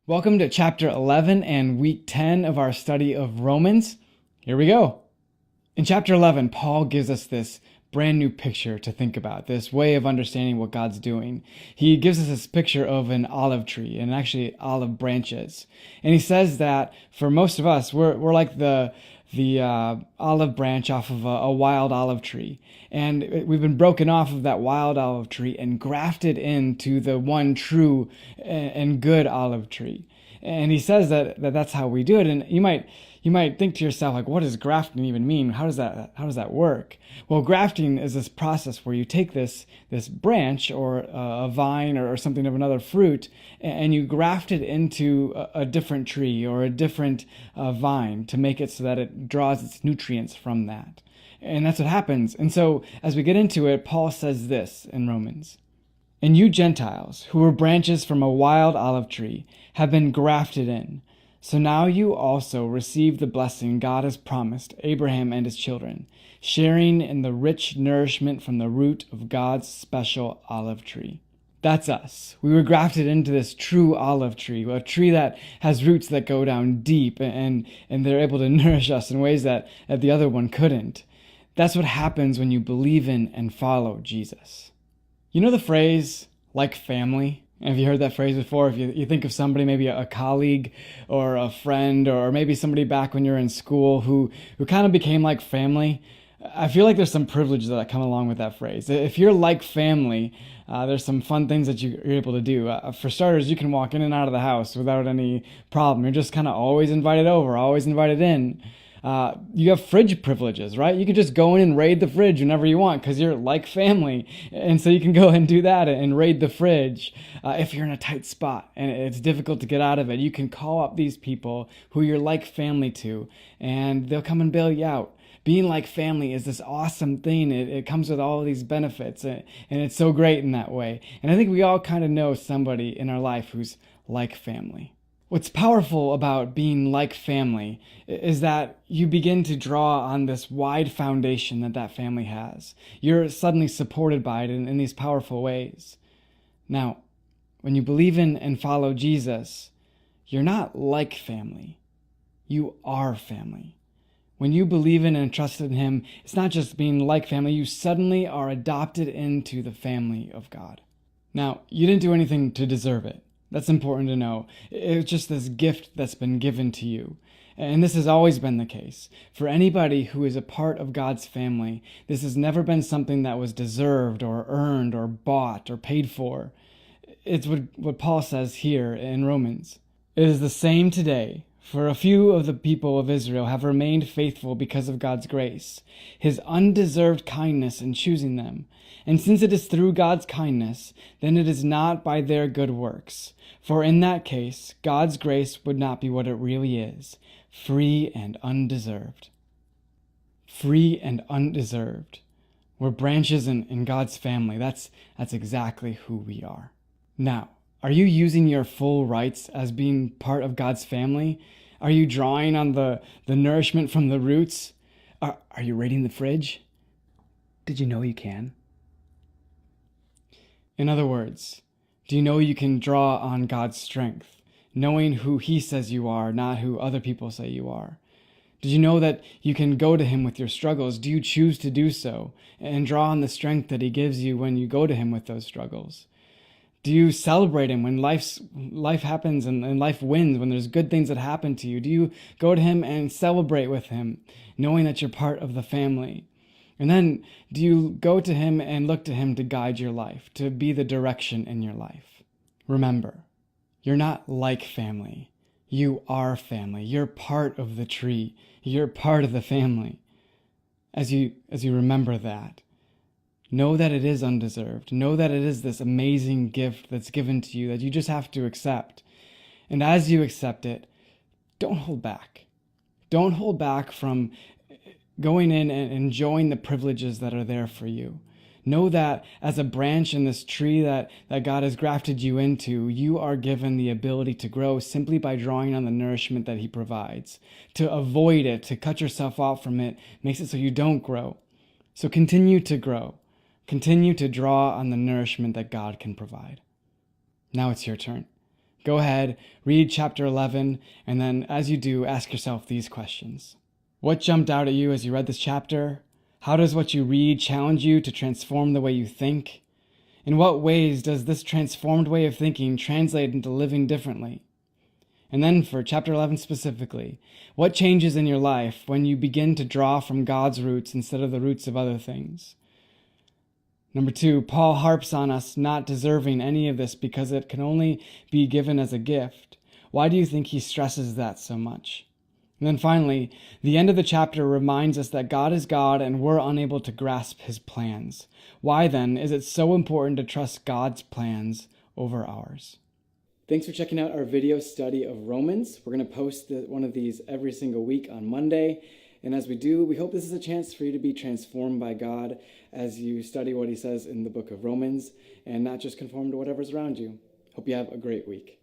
Welcome to chapter 11 and week 10 of our study of Romans. Here we go. In chapter 11, Paul gives us this brand new picture to think about, this way of understanding what God's doing. He gives us this picture of an olive tree and actually olive branches. And he says that for most of us, we're like the olive branch off of a wild olive tree. And we've been broken off of that wild olive tree and grafted into the one true and good olive tree. And he says that's how we do it. And you might think to yourself, like, what does grafting even mean? How does that work? Well, grafting is this process where you take this branch or a vine or something of another fruit, and you graft it into a different tree or a different vine to make it so that it draws its nutrients from that. And that's what happens. And so as we get into it, Paul says this in Romans. And you Gentiles, who were branches from a wild olive tree, have been grafted in. So now you also receive the blessing God has promised Abraham and his children, sharing in the rich nourishment from the root of God's special olive tree. That's us. We were grafted into this true olive tree, a tree that has roots that go down deep, and they're able to nourish us in ways that the other one couldn't. That's what happens when you believe in and follow Jesus. You know the phrase, like family? Have you heard that phrase before? If you think of somebody, maybe a colleague or a friend, or maybe somebody back when you're in school who kind of became like family, I feel like there's some privileges that come along with that phrase. If you're like family, there's some fun things that you're able to do. For starters, you can walk in and out of the house without any problem. You're just kind of always invited over, always invited in. You have fridge privileges, right? You can just go in and raid the fridge whenever you want because you're like family. And so you can go and do that and raid the fridge. If you're in a tight spot and it's difficult to get out of it, you can call up these people who you're like family to, and they'll come and bail you out. Being like family is this awesome thing. It comes with all of these benefits, and it's so great in that way. And I think we all kind of know somebody in our life who's like family. What's powerful about being like family is that you begin to draw on this wide foundation that family has. You're suddenly supported by it in these powerful ways. Now, when you believe in and follow Jesus, you're not like family. You are family. When you believe in and trust in Him, it's not just being like family. You suddenly are adopted into the family of God. Now, you didn't do anything to deserve it. That's important to know. It's just this gift that's been given to you. And this has always been the case. For anybody who is a part of God's family, this has never been something that was deserved or earned or bought or paid for. It's what Paul says here in Romans. It is the same today. For a few of the people of Israel have remained faithful because of God's grace, His undeserved kindness in choosing them. And since it is through God's kindness, then it is not by their good works. For in that case, God's grace would not be what it really is, free and undeserved. Free and undeserved. We're branches in God's family. That's exactly who we are. Now, are you using your full rights as being part of God's family? Are you drawing on the nourishment from the roots? Are you raiding the fridge? Did you know you can? In other words, do you know you can draw on God's strength, knowing who He says you are, not who other people say you are? Did you know that you can go to Him with your struggles? Do you choose to do so and draw on the strength that He gives you when you go to Him with those struggles? Do you celebrate Him when life happens and life wins, when there's good things that happen to you? Do you go to Him and celebrate with Him, knowing that you're part of the family? And then, do you go to Him and look to Him to guide your life, to be the direction in your life? Remember, you're not like family. You are family. You're part of the tree. You're part of the family. As you remember that, know that it is undeserved. Know that it is this amazing gift that's given to you that you just have to accept. And as you accept it, don't hold back. Don't hold back from going in and enjoying the privileges that are there for you. Know that as a branch in this tree that God has grafted you into, you are given the ability to grow simply by drawing on the nourishment that He provides. To avoid it, to cut yourself off from it, makes it so you don't grow. So continue to grow. Continue to draw on the nourishment that God can provide. Now it's your turn. Go ahead, read chapter 11, and then as you do, ask yourself these questions. What jumped out at you as you read this chapter? How does what you read challenge you to transform the way you think? In what ways does this transformed way of thinking translate into living differently? And then for chapter 11 specifically, what changes in your life when you begin to draw from God's roots instead of the roots of other things? Number 2, Paul harps on us not deserving any of this because it can only be given as a gift. Why do you think he stresses that so much? And then finally, the end of the chapter reminds us that God is God and we're unable to grasp his plans. Why then is it so important to trust God's plans over ours? Thanks for checking out our video study of Romans. We're going to post one of these every single week on Monday. And as we do, we hope this is a chance for you to be transformed by God as you study what he says in the book of Romans and not just conform to whatever's around you. Hope you have a great week.